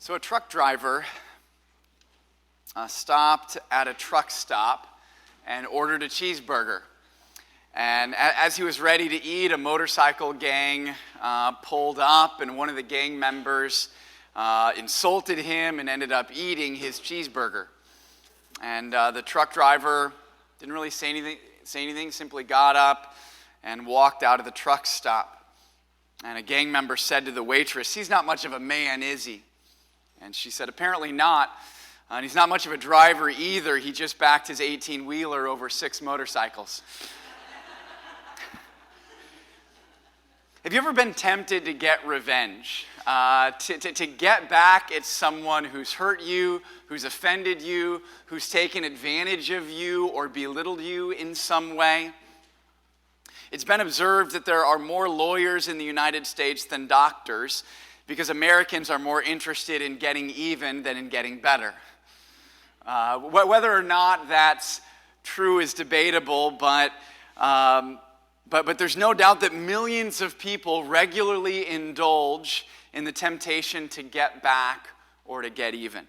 So a truck driver stopped at a truck stop and ordered a cheeseburger. And as he was ready to eat, a motorcycle gang pulled up, and one of the gang members insulted him and ended up eating his cheeseburger. And the truck driver didn't really say anything, simply got up and walked out of the truck stop. And a gang member said to the waitress, "He's not much of a man, is he?" And she said, "Apparently not. And he's not much of a driver either. He just backed his 18-wheeler over 6 motorcycles." Have you ever been tempted to get revenge? To get back at someone who's hurt you, who's offended you, who's taken advantage of you or belittled you in some way? It's been observed that there are more lawyers in the United States than doctors because Americans are more interested in getting even than in getting better. Whether or not that's true is debatable, but there's no doubt that millions of people regularly indulge in the temptation to get back or to get even.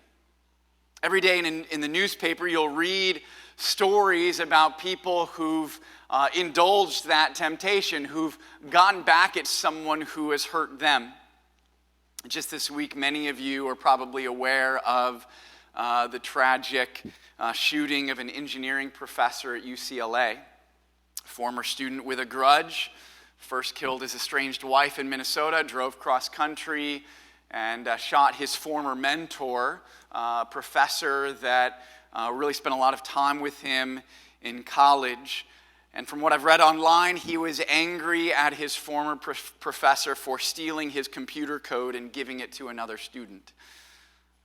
Every day in the newspaper, you'll read stories about people who've indulged that temptation, who've gotten back at someone who has hurt them. Just this week, many of you are probably aware of the tragic shooting of an engineering professor at UCLA. Former student with a grudge, first killed his estranged wife in Minnesota, drove cross country and shot his former mentor, professor that really spent a lot of time with him in college. And from what I've read online, he was angry at his former professor for stealing his computer code and giving it to another student.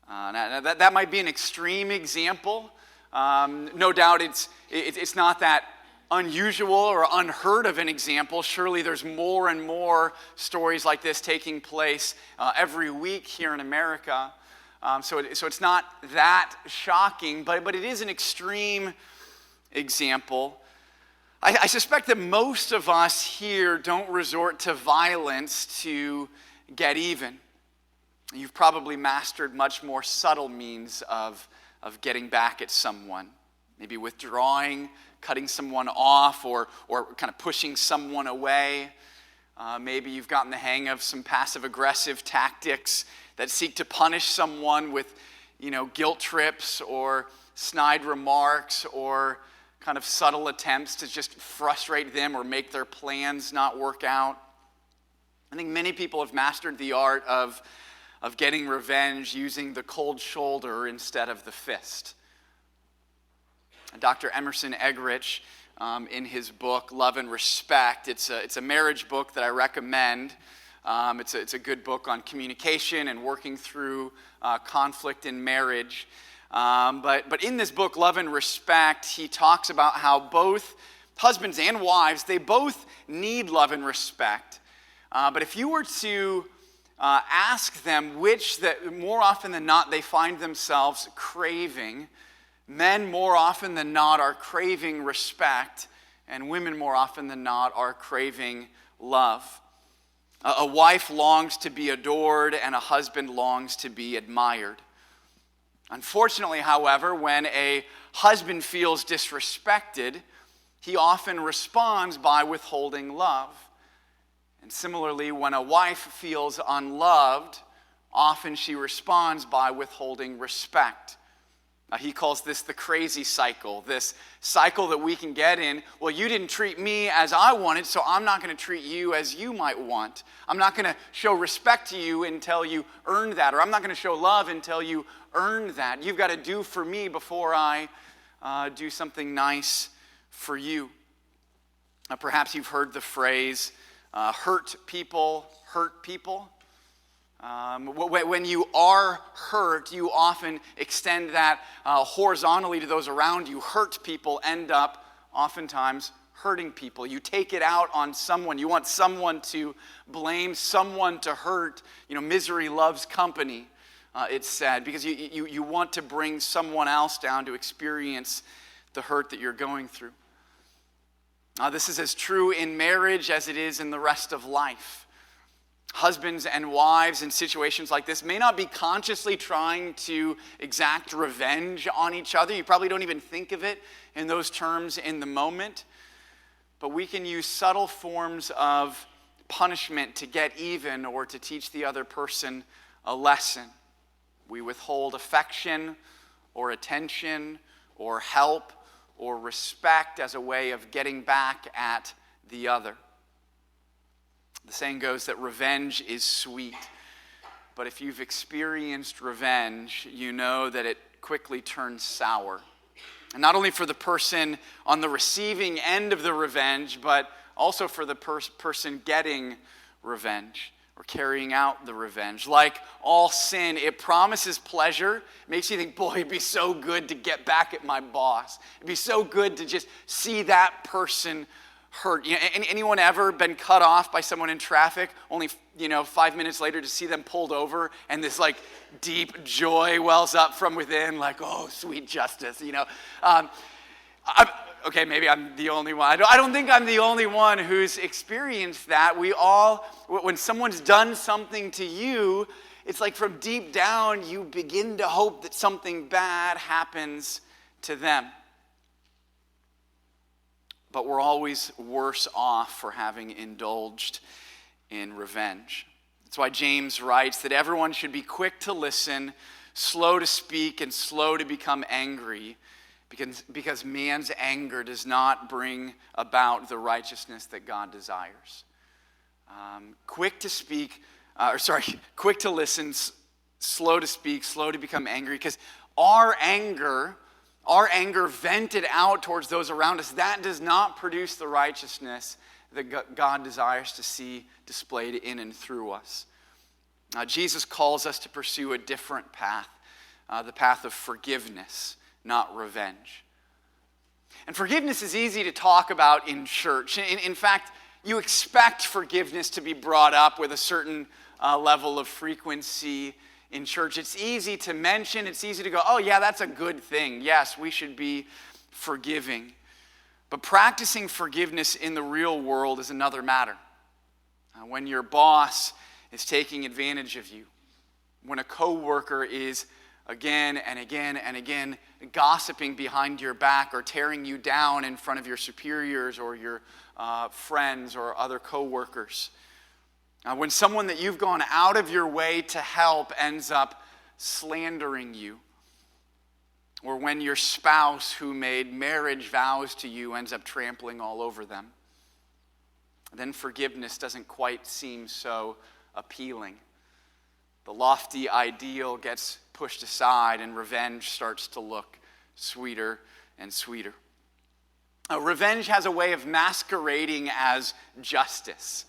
Now that might be an extreme example. No doubt it's not that unusual or unheard of an example. Surely there's more and more stories like this taking place every week here in America. So it's not that shocking, but it is an extreme example. I suspect that most of us here don't resort to violence to get even. You've probably mastered much more subtle means of getting back at someone. Maybe withdrawing, cutting someone off, or kind of pushing someone away. Maybe you've gotten the hang of some passive-aggressive tactics that seek to punish someone with, guilt trips or snide remarks or kind of subtle attempts to just frustrate them or make their plans not work out. I think many people have mastered the art of getting revenge using the cold shoulder instead of the fist. Dr. Emerson Eggerichs, in his book Love and Respect, it's a marriage book that I recommend. It's a good book on communication and working through conflict in marriage. But in this book, Love and Respect, he talks about how both husbands and wives, they both need love and respect. But if you were to ask them which that more often than not they find themselves craving, men more often than not are craving respect, and women more often than not are craving love. A wife longs to be adored, and a husband longs to be admired. Unfortunately, however, when a husband feels disrespected, he often responds by withholding love. And similarly, when a wife feels unloved, often she responds by withholding respect. He calls this the crazy cycle, this cycle that we can get in. Well, you didn't treat me as I wanted, so I'm not going to treat you as you might want. I'm not going to show respect to you until you earn that, or I'm not going to show love until you earn that. You've got to do for me before I do something nice for you. Perhaps you've heard the phrase, hurt people hurt people. When you are hurt, you often extend that horizontally to those around you. Hurt people end up oftentimes hurting people. You take it out on someone. You want someone to blame, someone to hurt. Misery loves company, it's said, because you want to bring someone else down to experience the hurt that you're going through. This is as true in marriage as it is in the rest of life. husbands and wives in situations like this may not be consciously trying to exact revenge on each other. You probably don't even think of it in those terms in the moment. But we can use subtle forms of punishment to get even or to teach the other person a lesson. We withhold affection or attention or help or respect as a way of getting back at the other. The saying goes that revenge is sweet, but if you've experienced revenge, you know that it quickly turns sour. And not only for the person on the receiving end of the revenge, but also for the person getting revenge or carrying out the revenge. Like all sin, it promises pleasure, makes you think, boy, it'd be so good to get back at my boss. It'd be so good to just see that person hurt. Anyone ever been cut off by someone in traffic, only 5 minutes later to see them pulled over, and this like deep joy wells up from within, like, oh, sweet justice, Okay, maybe I'm the only one. I don't think I'm the only one who's experienced that. We all, when someone's done something to you, it's like from deep down, you begin to hope that something bad happens to them. But we're always worse off for having indulged in revenge. That's why James writes that everyone should be quick to listen, slow to speak, and slow to become angry, because man's anger does not bring about the righteousness that God desires. Quick to listen, slow to speak, slow to become angry, because our anger vented out towards those around us, that does not produce the righteousness that God desires to see displayed in and through us. Jesus calls us to pursue a different path, the path of forgiveness, not revenge. And forgiveness is easy to talk about in church. In fact, you expect forgiveness to be brought up with a certain level of frequency in church. It's easy to mention. It's easy to go, oh yeah, that's a good thing. Yes, we should be forgiving. But practicing forgiveness in the real world is another matter. When your boss is taking advantage of you, when a coworker is again and again and again gossiping behind your back or tearing you down in front of your superiors or your friends or other coworkers, when someone that you've gone out of your way to help ends up slandering you, or when your spouse who made marriage vows to you ends up trampling all over them, then forgiveness doesn't quite seem so appealing. The lofty ideal gets pushed aside and revenge starts to look sweeter and sweeter. Revenge has a way of masquerading as justice.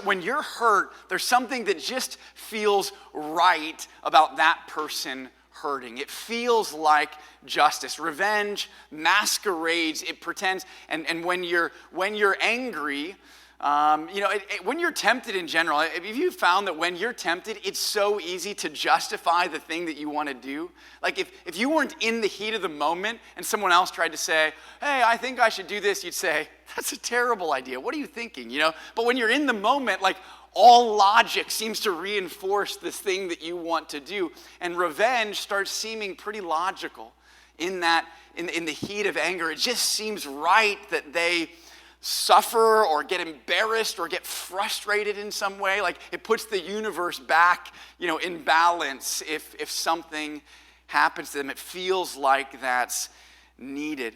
When you're hurt, there's something that just feels right about that person hurting. It feels like justice. Revenge masquerades, it pretends, and when you're angry, when you're tempted in general, have you found that when you're tempted, it's so easy to justify the thing that you want to do? Like if you weren't in the heat of the moment and someone else tried to say, hey, I think I should do this, you'd say, that's a terrible idea. What are you thinking? But when you're in the moment, like all logic seems to reinforce this thing that you want to do. And revenge starts seeming pretty logical in the heat of anger. It just seems right that they suffer or get embarrassed or get frustrated in some way. Like it puts the universe back, in balance if something happens to them. It feels like that's needed.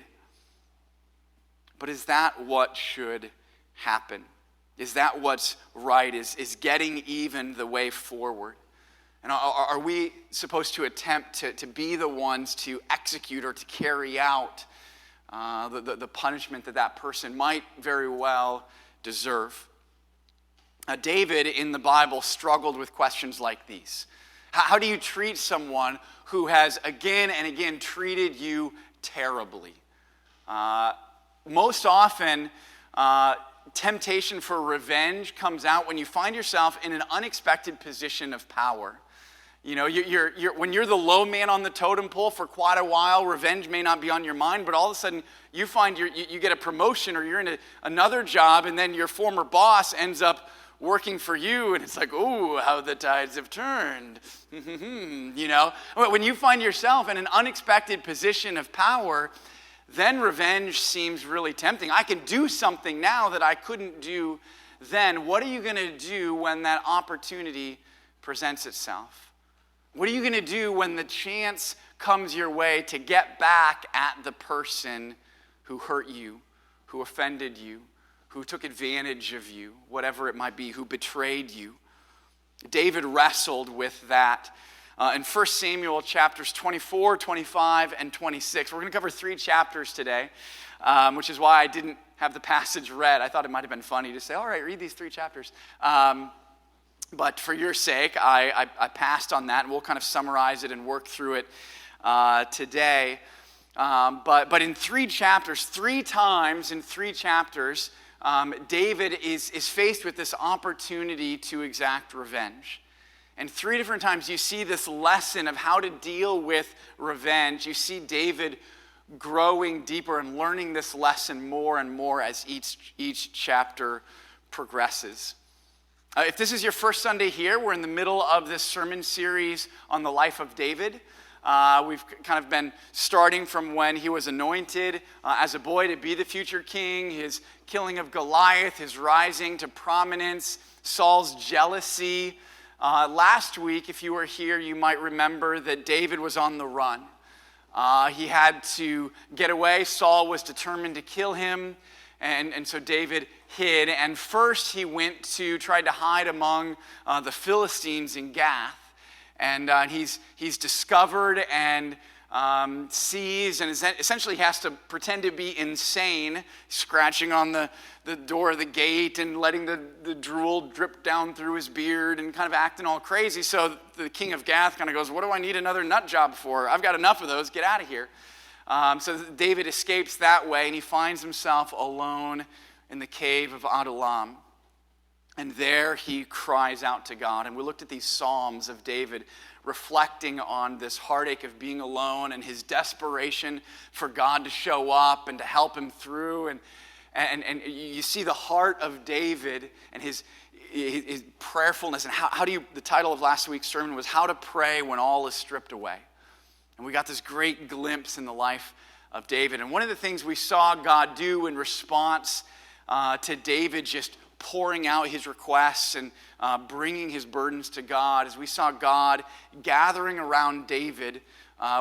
But is that what should happen? Is that what's right? Is getting even the way forward? And are we supposed to attempt to be the ones to execute or to carry out the punishment that person might very well deserve? David in the Bible struggled with questions like these. How do you treat someone who has again and again treated you terribly? Most often, temptation for revenge comes out when you find yourself in an unexpected position of power. When you're the low man on the totem pole for quite a while, revenge may not be on your mind, but all of a sudden you find you get a promotion or you're in another job, and then your former boss ends up working for you, and it's like, ooh, how the tides have turned. You know, when you find yourself in an unexpected position of power, then revenge seems really tempting. I can do something now that I couldn't do then. What are you going to do when that opportunity presents itself? What are you going to do when the chance comes your way to get back at the person who hurt you, who offended you, who took advantage of you, whatever it might be, who betrayed you? David wrestled with that in 1 Samuel chapters 24, 25, and 26. We're going to cover 3 chapters today, which is why I didn't have the passage read. I thought it might have been funny to say, all right, read these 3 chapters. But for your sake, I passed on that, and we'll kind of summarize it and work through it today. But in 3 chapters, 3 times in 3 chapters, David is faced with this opportunity to exact revenge. And 3 different times you see this lesson of how to deal with revenge. You see David growing deeper and learning this lesson more and more as each chapter progresses. If this is your first Sunday here, we're in the middle of this sermon series on the life of David. We've kind of been starting from when he was anointed as a boy to be the future king, his killing of Goliath, his rising to prominence, Saul's jealousy. Last week, if you were here, you might remember that David was on the run. He had to get away. Saul was determined to kill him, and so David hid. And first he tried to hide among the Philistines in Gath. And he's discovered and seized, and essentially has to pretend to be insane, scratching on the door of the gate and letting the drool drip down through his beard and kind of acting all crazy. So the king of Gath kind of goes, what do I need another nut job for? I've got enough of those. Get out of here. So David escapes that way, and he finds himself alone in the cave of Adullam. And there he cries out to God. And we looked at these Psalms of David reflecting on this heartache of being alone and his desperation for God to show up and to help him through. And you see the heart of David and his prayerfulness. And the title of last week's sermon was How to Pray When All is Stripped Away. And we got this great glimpse in the life of David. And one of the things we saw God do in response to David just pouring out his requests and bringing his burdens to God, as we saw God gathering around David,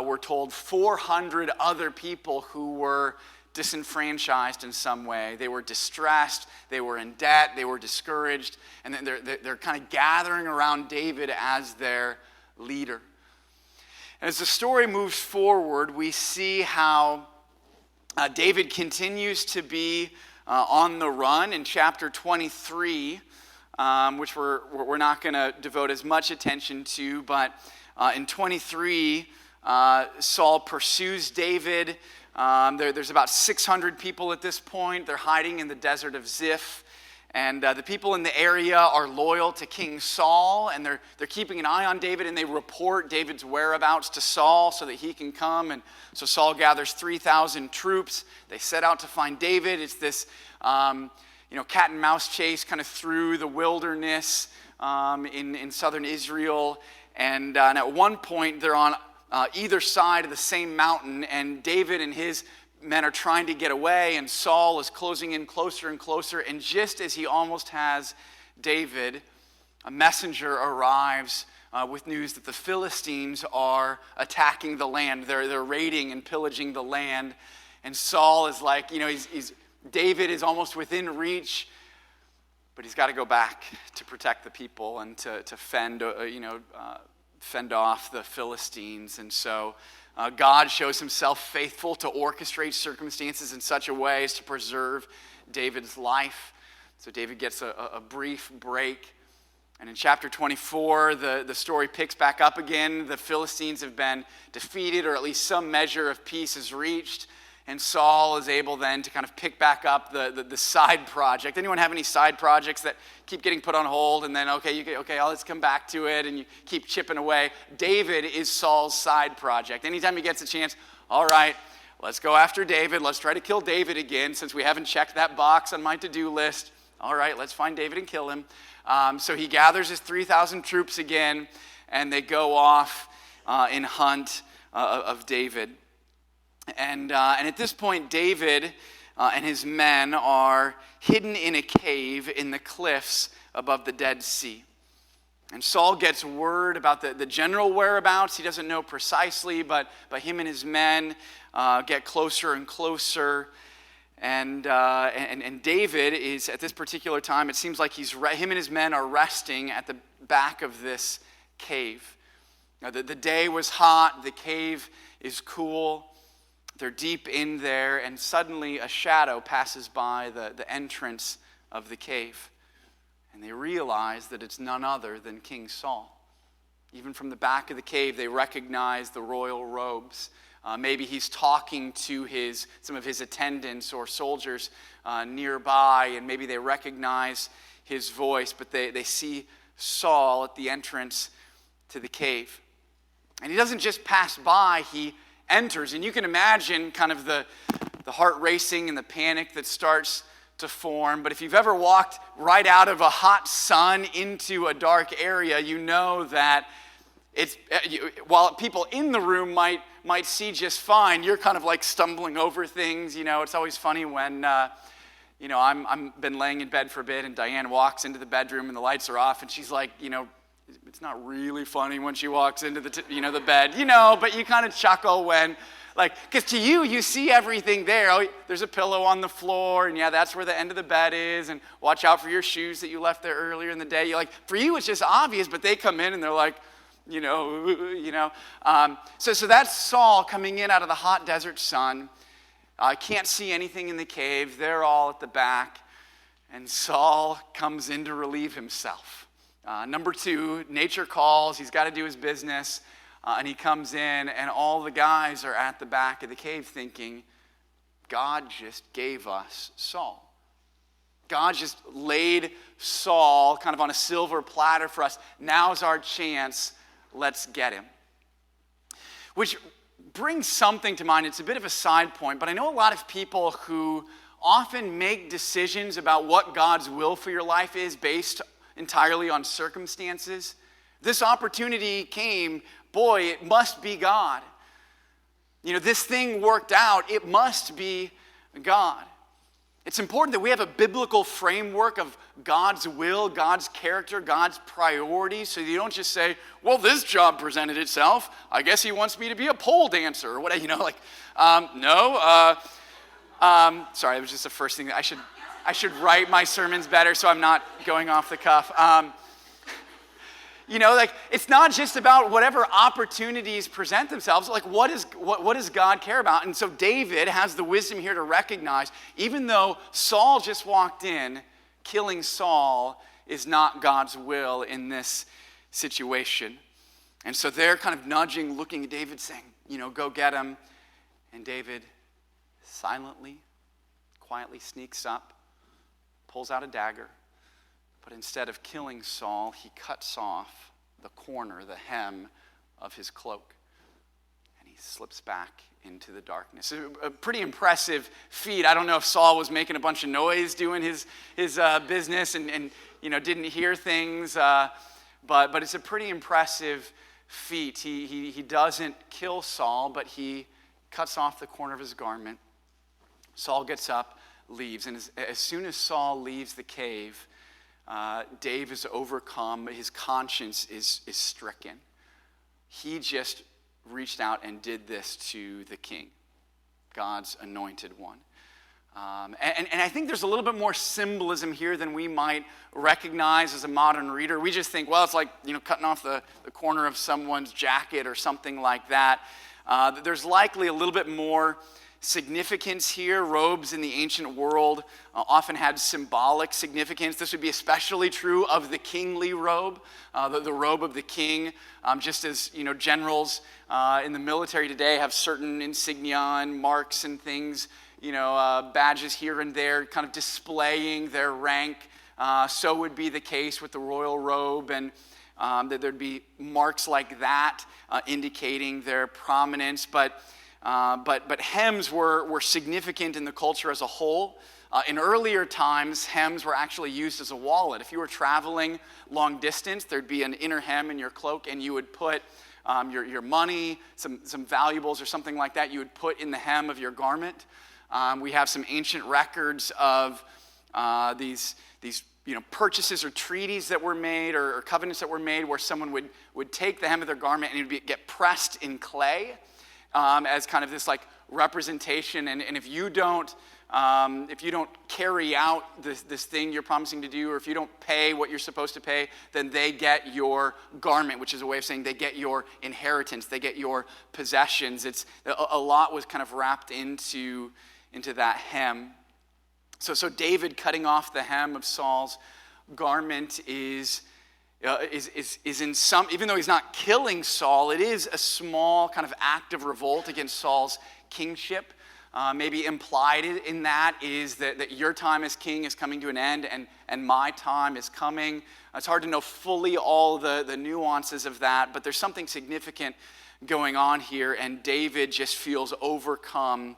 we're told 400 other people who were disenfranchised in some way. They were distressed, they were in debt, they were discouraged, and then they're kind of gathering around David as their leader. And as the story moves forward, we see how David continues to be on the run in chapter 23, which we're not going to devote as much attention to, but in 23, Saul pursues David. There's about 600 people at this point. They're hiding in the desert of Ziph. And the people in the area are loyal to King Saul, and they're keeping an eye on David, and they report David's whereabouts to Saul so that he can come. And so Saul gathers 3,000 troops. They set out to find David. It's this cat and mouse chase kind of through the wilderness in southern Israel. And at one point, they're on either side of the same mountain, and David and his men are trying to get away, and Saul is closing in closer and closer. And just as he almost has David, a messenger arrives with news that the Philistines are attacking the land. They're raiding and pillaging the land. And Saul is like, David is almost within reach, but he's got to go back to protect the people and to fend off the Philistines. And so God shows himself faithful to orchestrate circumstances in such a way as to preserve David's life. So David gets a brief break. And in chapter 24, the story picks back up again. The Philistines have been defeated, or at least some measure of peace is reached. And Saul is able then to kind of pick back up the side project. Anyone have any side projects that keep getting put on hold, and then, let's come back to it, and you keep chipping away? David is Saul's side project. Anytime he gets a chance, all right, let's go after David. Let's try to kill David again, since we haven't checked that box on my to-do list. All right, let's find David and kill him. So he gathers his 3,000 troops again, and they go off in hunt of David. And at this point, David and his men are hidden in a cave in the cliffs above the Dead Sea. And Saul gets word about the general whereabouts. He doesn't know precisely, but him and his men get closer and closer. And David is, at this particular time, it seems like him and his men are resting at the back of this cave. Now, the day was hot, the cave is cool, they're deep in there, and suddenly a shadow passes by the entrance of the cave. And they realize that it's none other than King Saul. Even from the back of the cave, they recognize the royal robes. Maybe he's talking to some of his attendants or soldiers nearby, and maybe they recognize his voice, but they see Saul at the entrance to the cave. And he doesn't just pass by, he enters. And you can imagine kind of the heart racing and the panic that starts to form. But if you've ever walked right out of a hot sun into a dark area, you know that while people in the room might see just fine, you're kind of like stumbling over things. It's always funny when I've been laying in bed for a bit, and Diane walks into the bedroom and the lights are off, and she's like, it's not really funny when she walks into the bed, but you kind of chuckle when, because to you see everything there. Oh, there's a pillow on the floor, and yeah, that's where the end of the bed is, and watch out for your shoes that you left there earlier in the day. For you, it's just obvious, but they come in and they're like, So that's Saul coming in out of the hot desert sun. Can't see anything in the cave. They're all at the back, and Saul comes in to relieve himself. Number 2, nature calls. He's got to do his business. And he comes in, and all the guys are at the back of the cave thinking, God just gave us Saul. God just laid Saul kind of on a silver platter for us. Now's our chance. Let's get him. Which brings something to mind. It's a bit of a side point, but I know a lot of people who often make decisions about what God's will for your life is based entirely on circumstances. This opportunity came, boy, it must be God. This thing worked out, it must be God. It's important that we have a biblical framework of God's will, God's character, God's priorities, so you don't just say, well, this job presented itself. I guess he wants me to be a pole dancer or whatever, no. Sorry, it was just the first thing that I should write my sermons better so I'm not going off the cuff. It's not just about whatever opportunities present themselves. What does God care about? And so David has the wisdom here to recognize, even though Saul just walked in, killing Saul is not God's will in this situation. And so they're kind of nudging, looking at David, saying, go get him. And David silently, quietly sneaks up, pulls out a dagger. But instead of killing Saul, he cuts off the corner, the hem of his cloak. And he slips back into the darkness. A pretty impressive feat. I don't know if Saul was making a bunch of noise doing his business and didn't hear things. But it's a pretty impressive feat. He doesn't kill Saul, but he cuts off the corner of his garment. Saul gets up, leaves. And as soon as Saul leaves the cave, Dave is overcome. His conscience is stricken. He just reached out and did this to the king, God's anointed one. And I think there's a little bit more symbolism here than we might recognize as a modern reader. We just think, well, it's like cutting off the corner of someone's jacket or something like that. There's likely a little bit more significance here. Robes in the ancient world often had symbolic significance. This would be especially true of the kingly robe, the robe of the king. Just as generals in the military today have certain insignia and marks and things, badges here and there, kind of displaying their rank. So would be the case with the royal robe, and that there'd be marks like that indicating their prominence. But but hems were significant in the culture as a whole. In earlier times, hems were actually used as a wallet. If you were traveling long distance, there'd be an inner hem in your cloak, and you would put your money, some valuables or something like that, you would put in the hem of your garment. We have some ancient records of these purchases or treaties that were made or covenants that were made where someone would take the hem of their garment and it would get pressed in clay as kind of this like representation. And if you don't carry out this thing you're promising to do, or if you don't pay what you're supposed to pay, then they get your garment, which is a way of saying they get your inheritance, they get your possessions. It's a lot was kind of wrapped into that hem. So David cutting off the hem of Saul's garment is in some, even though he's not killing Saul, it is a small kind of act of revolt against Saul's kingship. Maybe implied in that is that your time as king is coming to an end and my time is coming. It's hard to know fully all the nuances of that, but there's something significant going on here, and David just feels overcome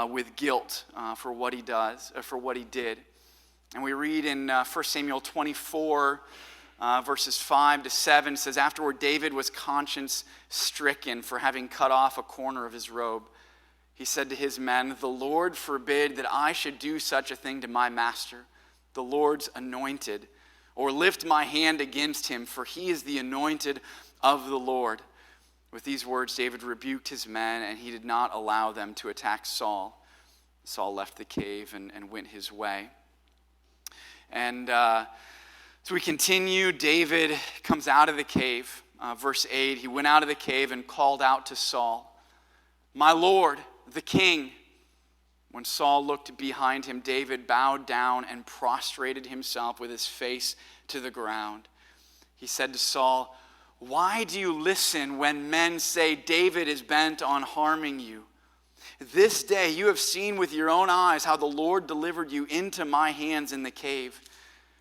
with guilt for what he does, for what he did. And we read in 1 Samuel 24, verses 5 to 7, it says, "Afterward David was conscience stricken for having cut off a corner of his robe. He said to his men, 'The Lord forbid that I should do such a thing to my master, the Lord's anointed, or lift my hand against him, for he is the anointed of the Lord.' With these words, David rebuked his men, and he did not allow them to attack Saul. Saul left the cave and went his way." And so we continue. David comes out of the cave. Verse 8, he went out of the cave and called out to Saul, "My Lord, the king." When Saul looked behind him, David bowed down and prostrated himself with his face to the ground. He said to Saul, "Why do you listen when men say David is bent on harming you? This day you have seen with your own eyes how the Lord delivered you into my hands in the cave.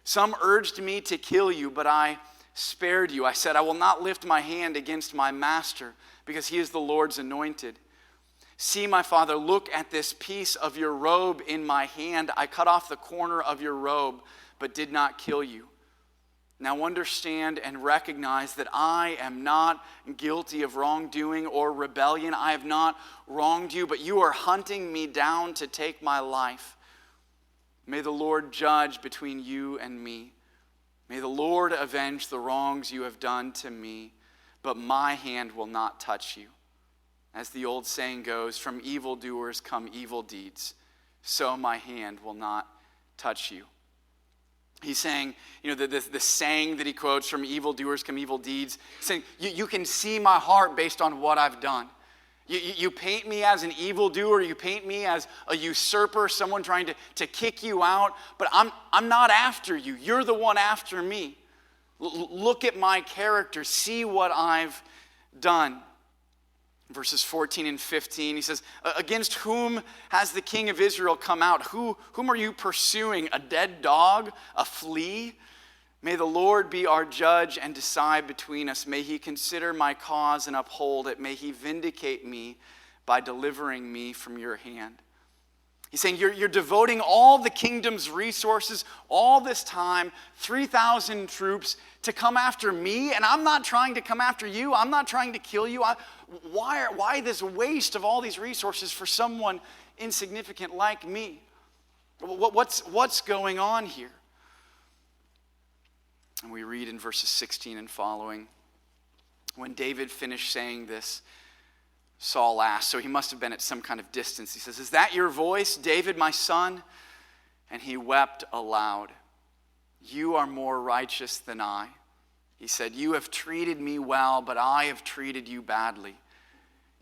Some urged me to kill you, but I spared you. I said, I will not lift my hand against my master, because he is the Lord's anointed. See, my father, look at this piece of your robe in my hand. I cut off the corner of your robe, but did not kill you. Now understand and recognize that I am not guilty of wrongdoing or rebellion. I have not wronged you, but you are hunting me down to take my life. May the Lord judge between you and me. May the Lord avenge the wrongs you have done to me, but my hand will not touch you. As the old saying goes, from evildoers come evil deeds, so my hand will not touch you." He's saying, the saying that he quotes, from evildoers come evil deeds, saying, you can see my heart based on what I've done. You paint me as an evildoer, you paint me as a usurper, someone trying to kick you out, but I'm not after you. You're the one after me. Look at my character, see what I've done. Verses 14 and 15, he says, "Against whom has the king of Israel come out? Whom are you pursuing? A dead dog? A flea? May the Lord be our judge and decide between us. May he consider my cause and uphold it. May he vindicate me by delivering me from your hand." He's saying you're devoting all the kingdom's resources, all this time, 3,000 troops to come after me, and I'm not trying to come after you. I'm not trying to kill you. Why this waste of all these resources for someone insignificant like me? What's going on here? And we read in verses 16 and following, when David finished saying this, Saul asked, so he must have been at some kind of distance. He says, "Is that your voice, David, my son?" And he wept aloud. "You are more righteous than I." He said, "You have treated me well, but I have treated you badly.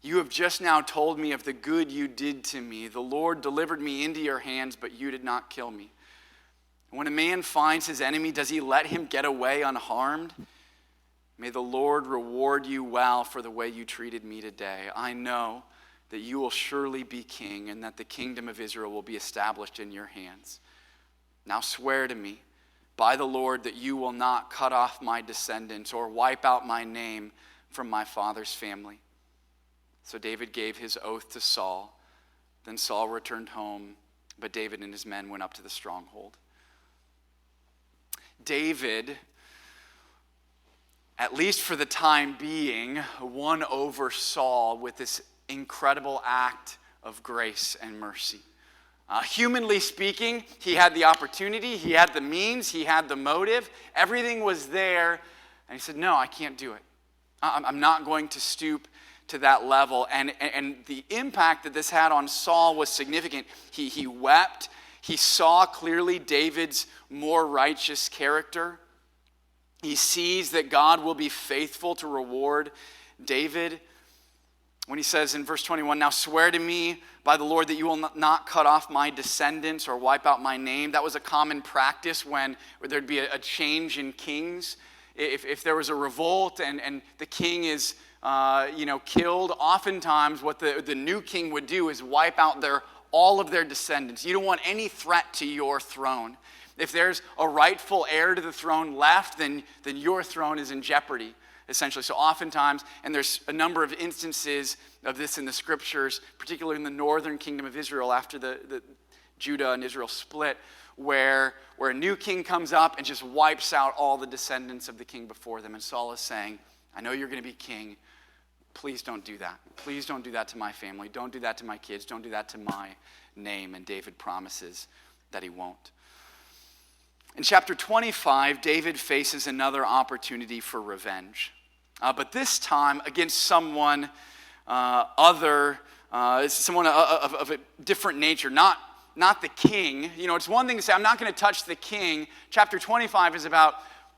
You have just now told me of the good you did to me. The Lord delivered me into your hands, but you did not kill me. When a man finds his enemy, does he let him get away unharmed? May the Lord reward you well for the way you treated me today. I know that you will surely be king and that the kingdom of Israel will be established in your hands. Now swear to me by the Lord that you will not cut off my descendants or wipe out my name from my father's family." So David gave his oath to Saul. Then Saul returned home, but David and his men went up to the stronghold. David, at least for the time being, won over Saul with this incredible act of grace and mercy. Humanly speaking, he had the opportunity, he had the means, he had the motive. Everything was there, and he said, no, I can't do it. I'm not going to stoop to that level. And the impact that this had on Saul was significant. He wept. He saw clearly David's more righteous character. He sees that God will be faithful to reward David. When he says in verse 21, now swear to me by the Lord that you will not cut off my descendants or wipe out my name. That was a common practice when there'd be a change in kings. If there was a revolt and the king is killed, oftentimes what the new king would do is wipe out all of their descendants. You don't want any threat to your throne. If there's a rightful heir to the throne left, then your throne is in jeopardy, essentially. So oftentimes, and there's a number of instances of this in the scriptures, particularly in the northern kingdom of Israel after the Judah and Israel split, where a new king comes up and just wipes out all the descendants of the king before them. And Saul is saying, I know you're going to be king. Please don't do that. Please don't do that to my family. Don't do that to my kids. Don't do that to my name. And David promises that he won't. In chapter 25, David faces another opportunity for revenge. But this time against someone someone of a different nature, not the king. It's one thing to say, I'm not going to touch the king. Chapter 25 is about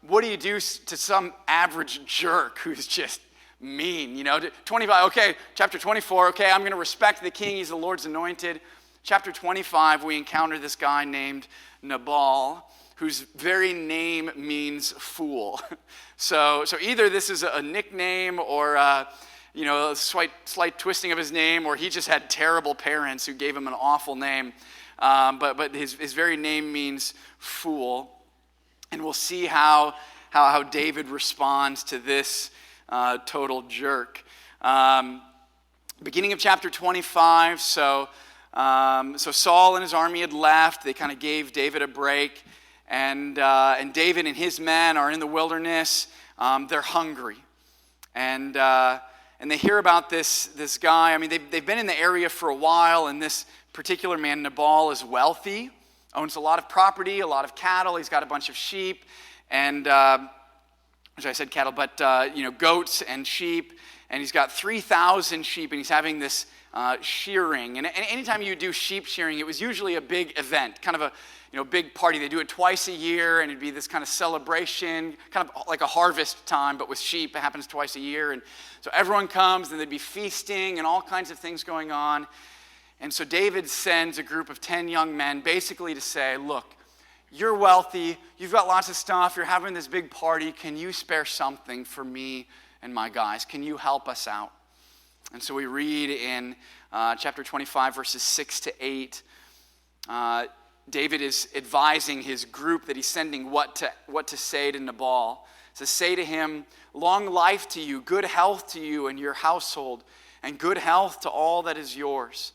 what do you do to some average jerk who's just mean. 25, okay, chapter 24, okay, I'm going to respect the king. He's the Lord's anointed. Chapter 25, we encounter this guy named Nabal, whose very name means fool. So either this is a nickname or a slight twisting of his name, or he just had terrible parents who gave him an awful name. But his very name means fool. And we'll see how David responds to this total jerk. Beginning of chapter 25, so Saul and his army had left. They kind of gave David a break. And David and his men are in the wilderness. They're hungry. And they hear about this guy. I mean, they've been in the area for a while, and this particular man, Nabal, is wealthy, owns a lot of property, a lot of cattle. He's got a bunch of sheep, and I said cattle, but goats and sheep. And he's got 3,000 sheep, and he's having this shearing. And anytime you do sheep shearing, it was usually a big event, kind of a big party. They do it twice a year, and it'd be this kind of celebration, kind of like a harvest time, but with sheep. It happens twice a year. And so everyone comes, and there'd be feasting and all kinds of things going on. And so David sends a group of 10 young men basically to say, look, you're wealthy, you've got lots of stuff, you're having this big party. Can you spare something for me and my guys? Can you help us out? And so we read in chapter 25, verses 6 to 8, David is advising his group that he's sending what to say to Nabal. It says, say to him, long life to you, good health to you and your household, and good health to all that is yours.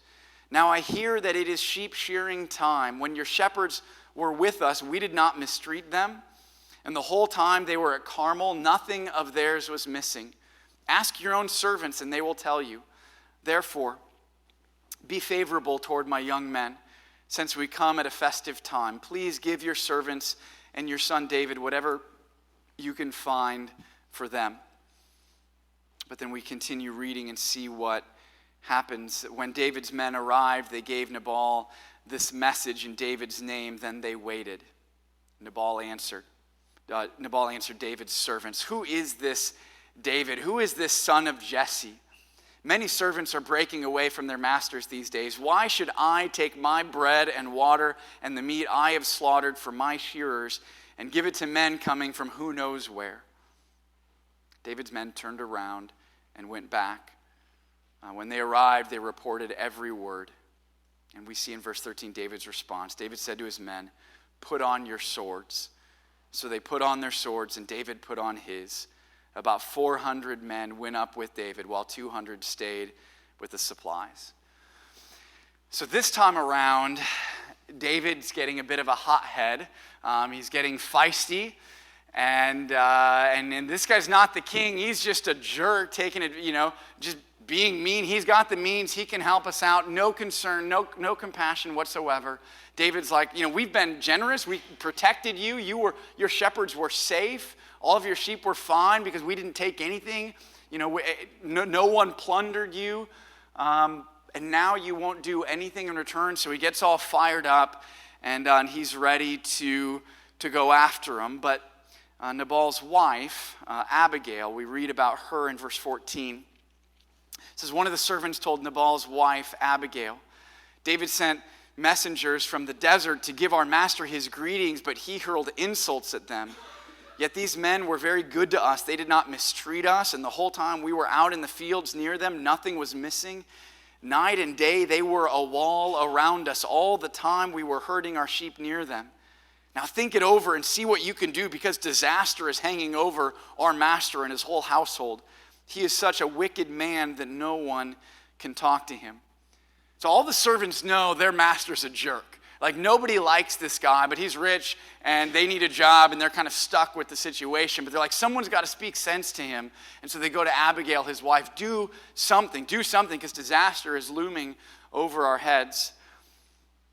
Now I hear that it is sheep shearing time. When your shepherds were with us, we did not mistreat them. And the whole time they were at Carmel, nothing of theirs was missing. Ask your own servants, and they will tell you. Therefore, be favorable toward my young men, since we come at a festive time. Please give your servants and your son David whatever you can find for them. But then we continue reading and see what happens. When David's men arrived, they gave Nabal this message in David's name. Then they waited. Nabal answered David's servants, who is this David? Who is this son of Jesse? Many servants are breaking away from their masters these days. Why should I take my bread and water and the meat I have slaughtered for my shearers and give it to men coming from who knows where? David's men turned around and went back. When they arrived, they reported every word. And we see in verse 13 David's response. David said to his men, put on your swords. So they put on their swords, and David put on his. About 400 men went up with David, while 200 stayed with the supplies. So this time around, David's getting a bit of a hothead. He's getting feisty. And this guy's not the king. He's just a jerk, taking it, just being mean. He's got the means. He can help us out. No concern, no compassion whatsoever. David's like, we've been generous. We protected you. Your shepherds were safe. All of your sheep were fine because we didn't take anything. No one plundered you. And now you won't do anything in return. So he gets all fired up, and he's ready to go after him. But Nabal's wife, Abigail, we read about her in verse 14. It says, one of the servants told Nabal's wife, Abigail, David sent messengers from the desert to give our master his greetings, but he hurled insults at them. Yet these men were very good to us. They did not mistreat us, and the whole time we were out in the fields near them, nothing was missing. Night and day they were a wall around us. All the time we were herding our sheep near them. Now think it over and see what you can do, because disaster is hanging over our master and his whole household. He is such a wicked man that no one can talk to him. So all the servants know their master's a jerk. Like, nobody likes this guy, but he's rich and they need a job and they're kind of stuck with the situation. But they're like, someone's got to speak sense to him. And so they go to Abigail, his wife, do something, because disaster is looming over our heads.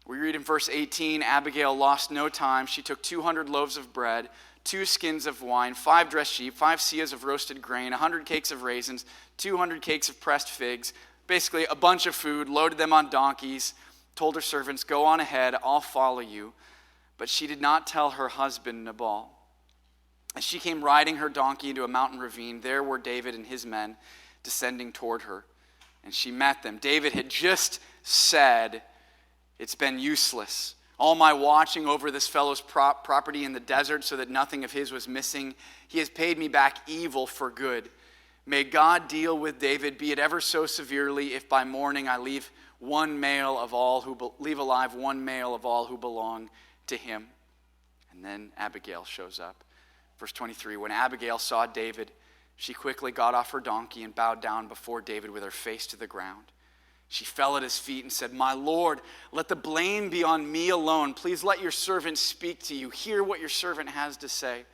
We read in verse 18, Abigail lost no time. She took 200 loaves of bread, 2 skins of wine, 5 dressed sheep, 5 seahs of roasted grain, 100 cakes of raisins, 200 cakes of pressed figs, basically a bunch of food, loaded them on donkeys, told her servants, go on ahead, I'll follow you. But she did not tell her husband Nabal. As she came riding her donkey into a mountain ravine, there were David and his men descending toward her. And she met them. David had just said, it's been useless. All my watching over this fellow's property in the desert so that nothing of his was missing, he has paid me back evil for good. May God deal with David, be it ever so severely, if by morning I leave alive one male of all who belong to him. And then Abigail shows up. Verse 23, when Abigail saw David, she quickly got off her donkey and bowed down before David with her face to the ground. She fell at his feet and said, my Lord, let the blame be on me alone. Please let your servant speak to you. Hear what your servant has to say.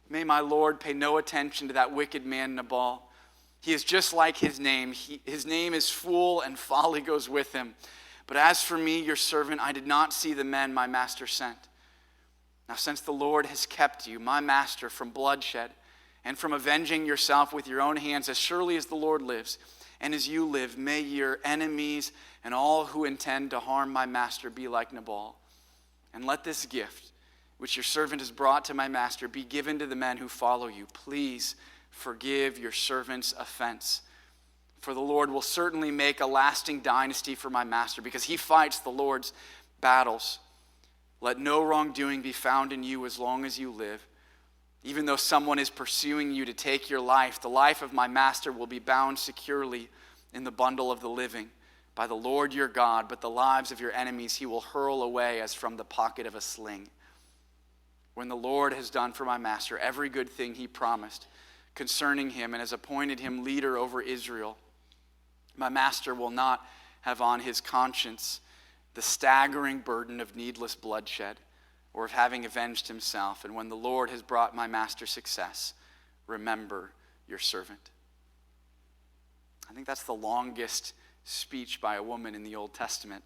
May my Lord pay no attention to that wicked man Nabal. He is just like his name. His name is fool, and folly goes with him. But as for me, your servant, I did not see the men my master sent. Now since the Lord has kept you, my master, from bloodshed and from avenging yourself with your own hands, as surely as the Lord lives, and as you live, may your enemies and all who intend to harm my master be like Nabal. And let this gift, which your servant has brought to my master, be given to the men who follow you. Please forgive your servant's offense. For the Lord will certainly make a lasting dynasty for my master, because he fights the Lord's battles. Let no wrongdoing be found in you as long as you live. Even though someone is pursuing you to take your life, the life of my master will be bound securely in the bundle of the living by the Lord your God, but the lives of your enemies he will hurl away as from the pocket of a sling. When the Lord has done for my master every good thing he promised concerning him and has appointed him leader over Israel, my master will not have on his conscience the staggering burden of needless bloodshed or of having avenged himself. And when the Lord has brought my master success, remember your servant. I think that's the longest speech by a woman in the Old Testament.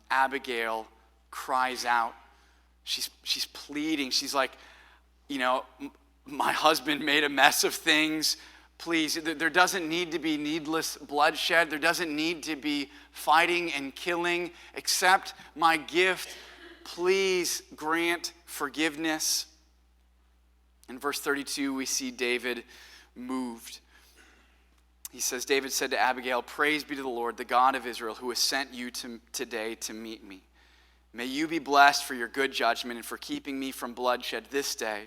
Abigail cries out. She's pleading. She's like, my husband made a mess of things. Please, there doesn't need to be needless bloodshed. There doesn't need to be fighting and killing. Accept my gift. Please grant forgiveness. In verse 32, we see David moved. He says, David said to Abigail, praise be to the Lord, the God of Israel, who has sent you today to meet me. May you be blessed for your good judgment and for keeping me from bloodshed this day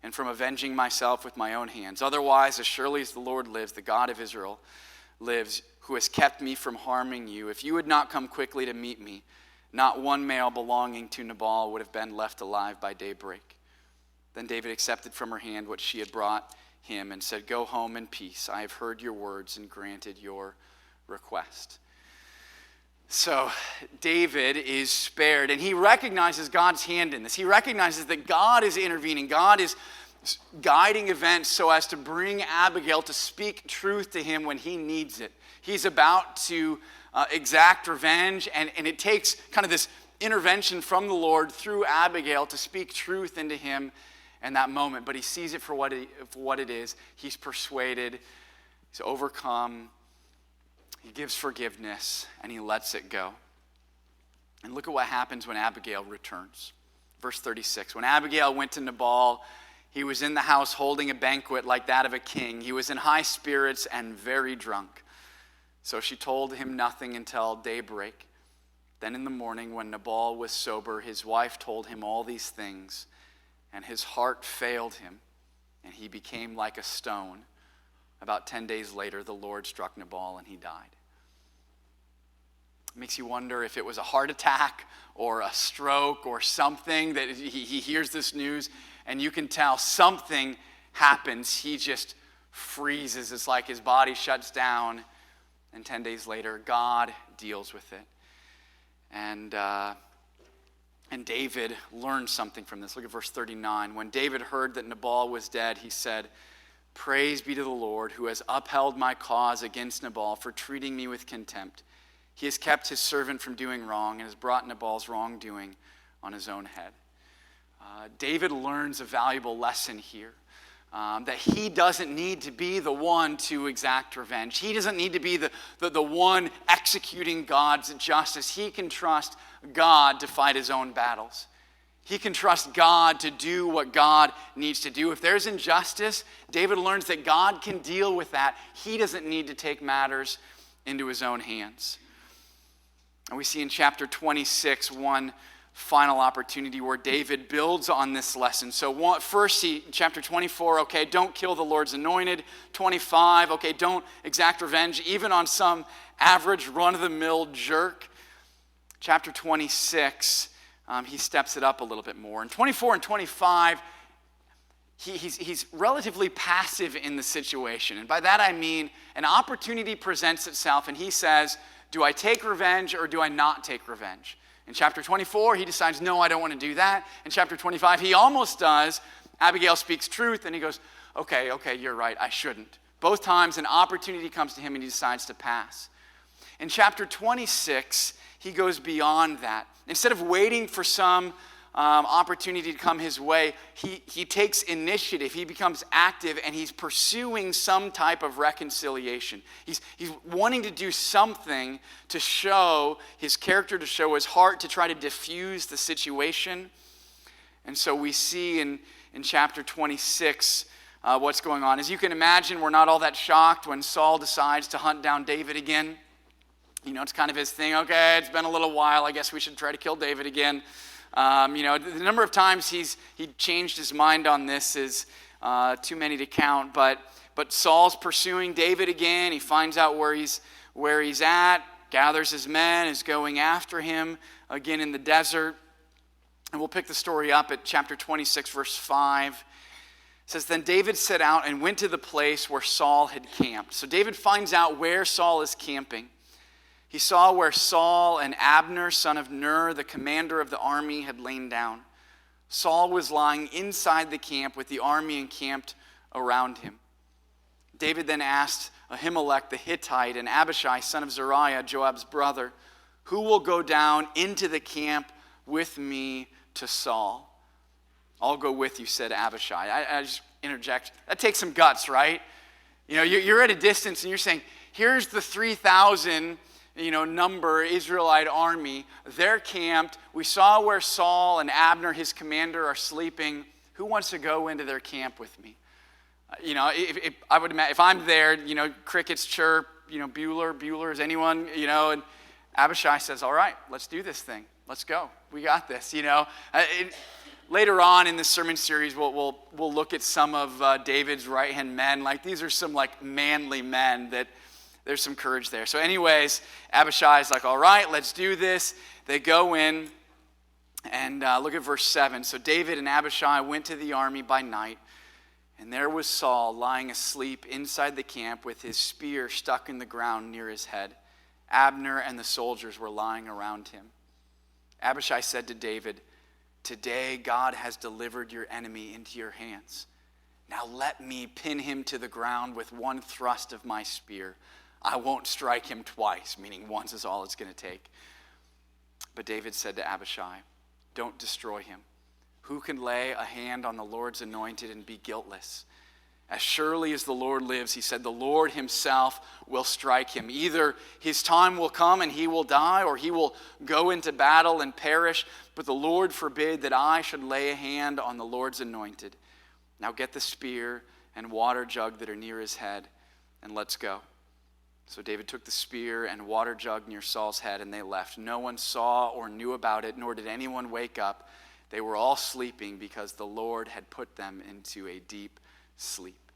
and from avenging myself with my own hands. Otherwise, as surely as the Lord lives, the God of Israel lives, who has kept me from harming you, if you had not come quickly to meet me, not one male belonging to Nabal would have been left alive by daybreak. Then David accepted from her hand what she had brought him and said, go home in peace. I have heard your words and granted your request. So David is spared, and he recognizes God's hand in this. He recognizes that God is intervening. God is guiding events so as to bring Abigail to speak truth to him when he needs it. He's about to exact revenge, and it takes kind of this intervention from the Lord through Abigail to speak truth into him in that moment. But he sees it for what it is. He's persuaded. He's overcome. He gives forgiveness, and he lets it go. And look at what happens when Abigail returns. Verse 36, when Abigail went to Nabal, he was in the house holding a banquet like that of a king. He was in high spirits and very drunk. So she told him nothing until daybreak. Then in the morning, when Nabal was sober, his wife told him all these things, and his heart failed him, and he became like a stone. About 10 days later, the Lord struck Nabal, and he died. It makes you wonder if it was a heart attack or a stroke or something that he hears this news, and you can tell something happens. He just freezes. It's like his body shuts down, and 10 days later, God deals with it. And David learned something from this. Look at verse 39. When David heard that Nabal was dead, he said, "Praise be to the Lord, who has upheld my cause against Nabal for treating me with contempt. He has kept his servant from doing wrong and has brought Nabal's wrongdoing on his own head." David learns a valuable lesson here, that he doesn't need to be the one to exact revenge. He doesn't need to be the one executing God's justice. He can trust God to fight his own battles. He can trust God to do what God needs to do. If there's injustice, David learns that God can deal with that. He doesn't need to take matters into his own hands. And we see in chapter 26 one final opportunity where David builds on this lesson. So first, chapter 24, okay, don't kill the Lord's anointed. 25, okay, don't exact revenge even on some average run-of-the-mill jerk. Chapter 26, he steps it up a little bit more. In 24 and 25, he's relatively passive in the situation. And by that I mean an opportunity presents itself, and he says, do I take revenge or do I not take revenge? In chapter 24, he decides, no, I don't want to do that. In chapter 25, he almost does. Abigail speaks truth, and he goes, okay, you're right, I shouldn't. Both times, an opportunity comes to him, and he decides to pass. In chapter 26, he goes beyond that. Instead of waiting for some opportunity to come his way, he takes initiative. He becomes active, and he's pursuing some type of reconciliation. He's wanting to do something to show his character, to show his heart, to try to diffuse the situation. And so we see in chapter 26 what's going on. As you can imagine, we're not all that shocked when Saul decides to hunt down David again. You know, it's kind of his thing. Okay, it's been a little while. I guess we should try to kill David again. The number of times he changed his mind on this is too many to count. But Saul's pursuing David again. He finds out where he's at, gathers his men, is going after him again in the desert. And we'll pick the story up at chapter 26, verse 5. It says, then David set out and went to the place where Saul had camped. So David finds out where Saul is camping. He saw where Saul and Abner, son of Ner, the commander of the army, had lain down. Saul was lying inside the camp with the army encamped around him. David then asked Ahimelech the Hittite and Abishai, son of Zeruiah, Joab's brother, who will go down into the camp with me to Saul? I'll go with you, said Abishai. I just interject. That takes some guts, right? You know, you're at a distance and you're saying, here's the 3,000 number Israelite army. They're camped. We saw where Saul and Abner, his commander, are sleeping. Who wants to go into their camp with me? If I would imagine, if I'm there, crickets chirp, Bueller, is anyone, and Abishai says, all right, let's do this thing. Let's go. We got this, Later on in this sermon series, we'll look at some of David's right-hand men. Like, these are some, manly men that there's some courage there. So anyways, Abishai's like, all right, let's do this. They go in, and look at verse 7. So David and Abishai went to the army by night, And there was Saul lying asleep inside the camp with his spear stuck in the ground near his head. Abner and the soldiers were lying around him. Abishai said to David, "Today God has delivered your enemy into your hands. Now let me pin him to the ground with one thrust of my spear. I won't strike him twice," meaning once is all it's going to take. But David said to Abishai, "Don't destroy him. Who can lay a hand on the Lord's anointed and be guiltless? As surely as the Lord lives," he said, "the Lord himself will strike him. Either his time will come and he will die, or he will go into battle and perish. But the Lord forbid that I should lay a hand on the Lord's anointed. Now get the spear and water jug that are near his head, and let's go." So David took the spear and water jug near Saul's head, and they left. No one saw or knew about it, nor did anyone wake up. They were all sleeping because the Lord had put them into a deep sleep.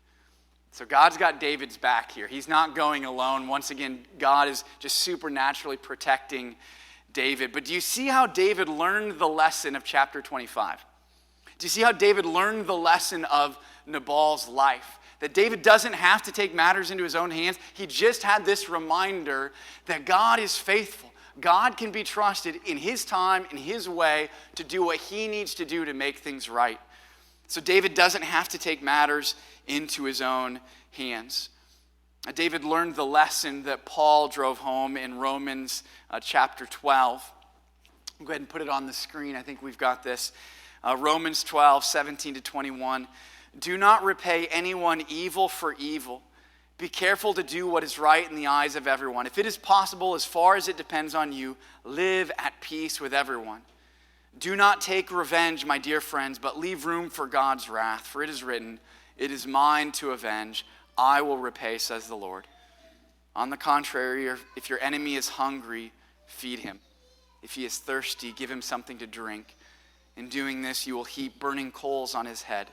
So God's got David's back here. He's not going alone. Once again, God is just supernaturally protecting David. But do you see how David learned the lesson of chapter 25? Do you see how David learned the lesson of Nabal's life? That David doesn't have to take matters into his own hands. He just had this reminder that God is faithful. God can be trusted in his time, in his way, to do what he needs to do to make things right. So David doesn't have to take matters into his own hands. David learned the lesson that Paul drove home in Romans chapter 12. I'll go ahead and put it on the screen. I think we've got this. Romans 12, 17 to 21. "Do not repay anyone evil for evil. Be careful to do what is right in the eyes of everyone. If it is possible, as far as it depends on you, live at peace with everyone. Do not take revenge, my dear friends, but leave room for God's wrath. For it is written, 'It is mine to avenge. I will repay,' says the Lord. On the contrary, if your enemy is hungry, feed him. If he is thirsty, give him something to drink. In doing this, you will heap burning coals on his head.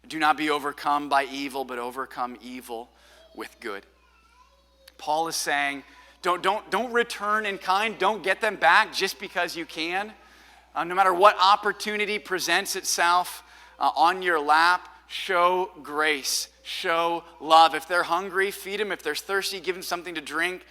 Do not be overcome by evil, but overcome evil with good." Paul is saying, don't return in kind. Don't get them back just because you can. No matter what opportunity presents itself on your lap, show grace, show love. If they're hungry, feed them. If they're thirsty, give them something to drink.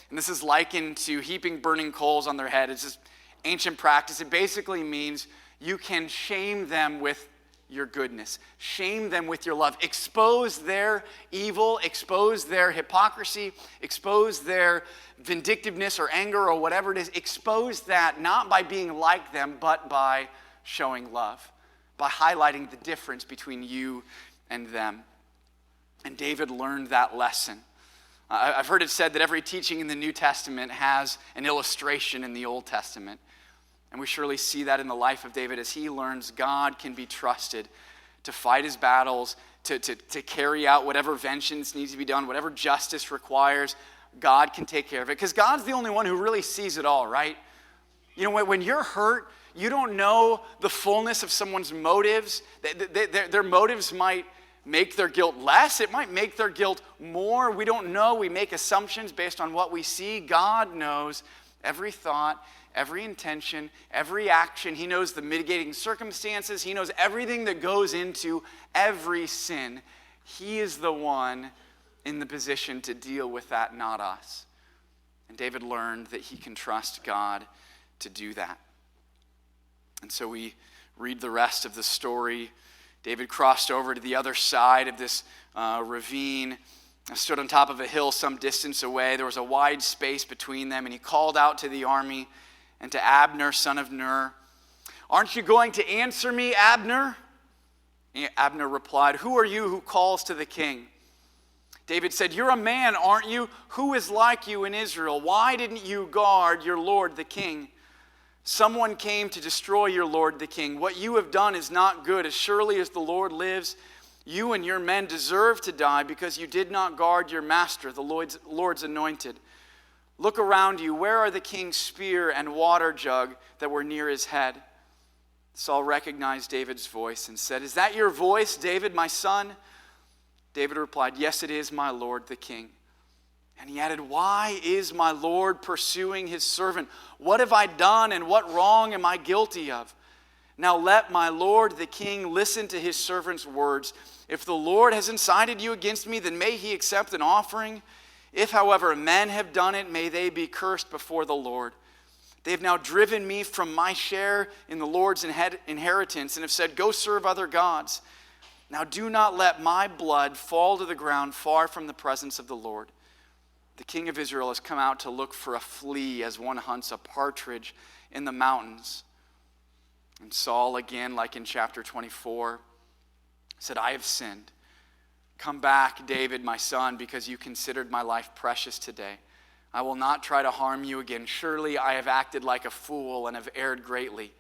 And this is likened to heaping burning coals on their head. It's this ancient practice. It basically means you can shame them with your goodness. Shame them with your love. Expose their evil, expose their hypocrisy, expose their vindictiveness or anger or whatever it is. Expose that not by being like them, but by showing love, by highlighting the difference between you and them. And David learned that lesson. I've heard it said that every teaching in the New Testament has an illustration in the Old Testament. And we surely see that in the life of David as he learns God can be trusted to fight his battles, to carry out whatever vengeance needs to be done, whatever justice requires. God can take care of it. Because God's the only one who really sees it all, right? You know, when you're hurt, you don't know the fullness of someone's motives. Their motives might make their guilt less. It might make their guilt more. We don't know. We make assumptions based on what we see. God knows every thought, every intention, every action. He knows the mitigating circumstances. He knows everything that goes into every sin. He is the one in the position to deal with that, not us. And David learned that he can trust God to do that. And so we read the rest of the story. David crossed over to the other side of this ravine, stood on top of a hill some distance away. There was a wide space between them, and he called out to the army and to Abner, son of Ner, "Aren't you going to answer me, Abner?" Abner replied, "Who are you who calls to the king?" David said, "You're a man, aren't you? Who is like you in Israel? Why didn't you guard your lord the king? Someone came to destroy your lord the king. What you have done is not good. As surely as the Lord lives, you and your men deserve to die because you did not guard your master, the Lord's anointed. Look around you. Where are the king's spear and water jug that were near his head?" Saul recognized David's voice and said, "Is that your voice, David, my son?" David replied, "Yes, it is, my lord, the king." And he added, "Why is my lord pursuing his servant? What have I done and what wrong am I guilty of? Now let my lord, the king, listen to his servant's words. If the Lord has incited you against me, then may he accept an offering. If, however, men have done it, may they be cursed before the Lord. They have now driven me from my share in the Lord's inheritance and have said, go serve other gods. Now do not let my blood fall to the ground far from the presence of the Lord. The king of Israel has come out to look for a flea as one hunts a partridge in the mountains. And Saul, again, like in chapter 24, said, I have sinned. Come back, David, my son, because you considered my life precious today. I will not try to harm you again. Surely I have acted like a fool and have erred greatly.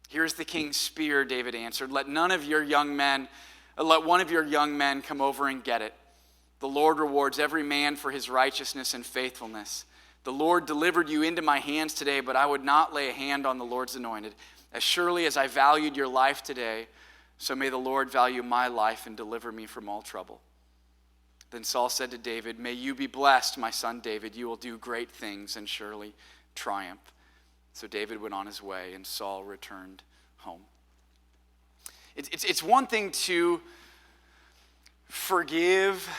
Here's the king's spear, David answered. Let one of your young men come over and get it. The Lord rewards every man for his righteousness and faithfulness. The Lord delivered you into my hands today, but I would not lay a hand on the Lord's anointed. As surely as I valued your life today, so may the Lord value my life and deliver me from all trouble. Then Saul said to David, may you be blessed, my son David. You will do great things and surely triumph. So David went on his way, and Saul returned home. It's one thing to forgive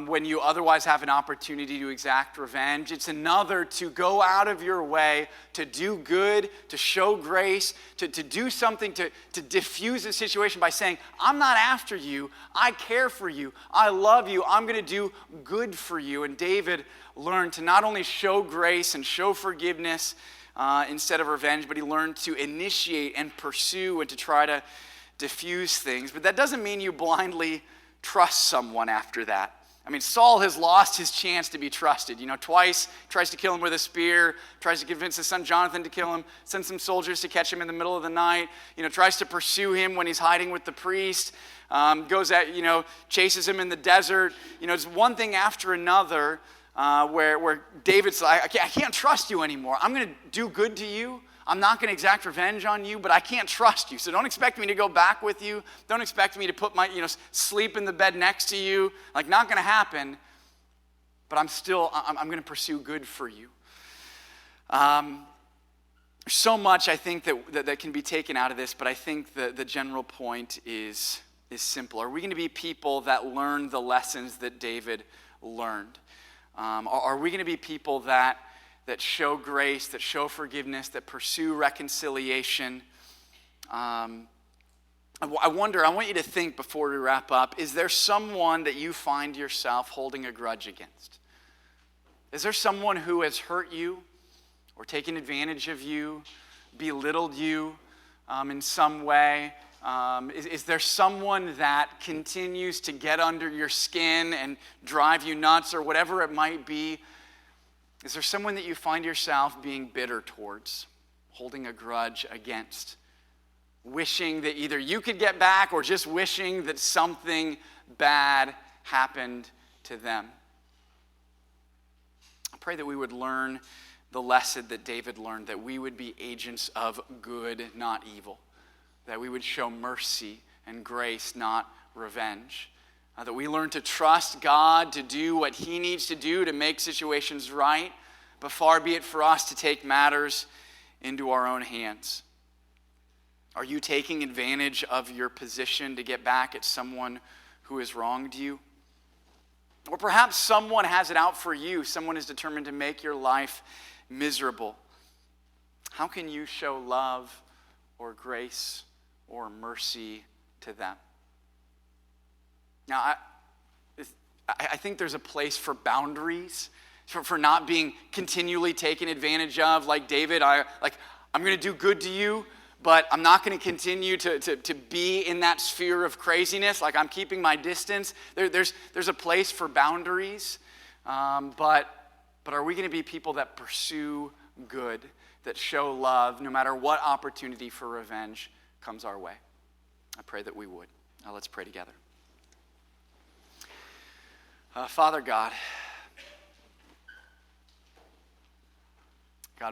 when you otherwise have an opportunity to exact revenge. It's another to go out of your way to do good, to show grace, to do something to diffuse a situation by saying, I'm not after you, I care for you, I love you, I'm going to do good for you. And David learned to not only show grace and show forgiveness instead of revenge, but he learned to initiate and pursue and to try to diffuse things. But that doesn't mean you blindly trust someone after that. I mean, Saul has lost his chance to be trusted. Twice tries to kill him with a spear, tries to convince his son Jonathan to kill him, sends some soldiers to catch him in the middle of the night, tries to pursue him when he's hiding with the priest, chases him in the desert. It's one thing after another where David's like, I can't trust you anymore. I'm going to do good to you. I'm not going to exact revenge on you, but I can't trust you. So don't expect me to go back with you. Don't expect me to put my, sleep in the bed next to you. Like, not going to happen. But I'm going to pursue good for you. So much, I think, that can be taken out of this, but I think the general point is simple. Are we going to be people that learn the lessons that David learned? Are we going to be people that show grace, that show forgiveness, that pursue reconciliation? I want you to think before we wrap up, is there someone that you find yourself holding a grudge against? Is there someone who has hurt you or taken advantage of you, belittled you in some way? Is there someone that continues to get under your skin and drive you nuts or whatever it might be? Is there someone that you find yourself being bitter towards, holding a grudge against, wishing that either you could get back or just wishing that something bad happened to them? I pray that we would learn the lesson that David learned, that we would be agents of good, not evil, that we would show mercy and grace, not revenge. That we learn to trust God to do what he needs to do to make situations right, but far be it for us to take matters into our own hands. Are you taking advantage of your position to get back at someone who has wronged you? Or perhaps someone has it out for you. Someone is determined to make your life miserable. How can you show love or grace or mercy to them? Now, I think there's a place for boundaries, for not being continually taken advantage of. Like David, I'm going to do good to you, but I'm not going to continue to be in that sphere of craziness. Like, I'm keeping my distance. There's a place for boundaries, but are we going to be people that pursue good, that show love, no matter what opportunity for revenge comes our way? I pray that we would. Now let's pray together. Father God,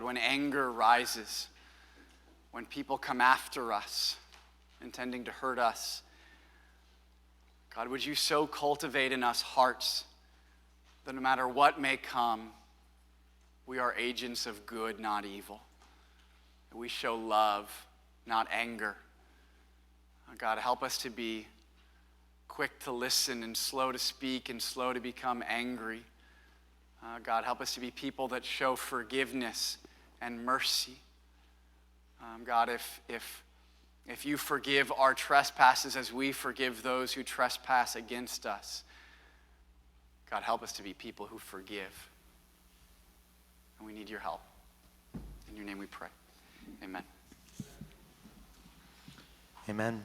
when anger rises, when people come after us, intending to hurt us, God, would you so cultivate in us hearts that no matter what may come, we are agents of good, not evil. That we show love, not anger. God, help us to be quick to listen and slow to speak and slow to become angry. God, help us to be people that show forgiveness and mercy. God, if you forgive our trespasses as we forgive those who trespass against us, God, help us to be people who forgive. And we need your help. In your name we pray. Amen. Amen.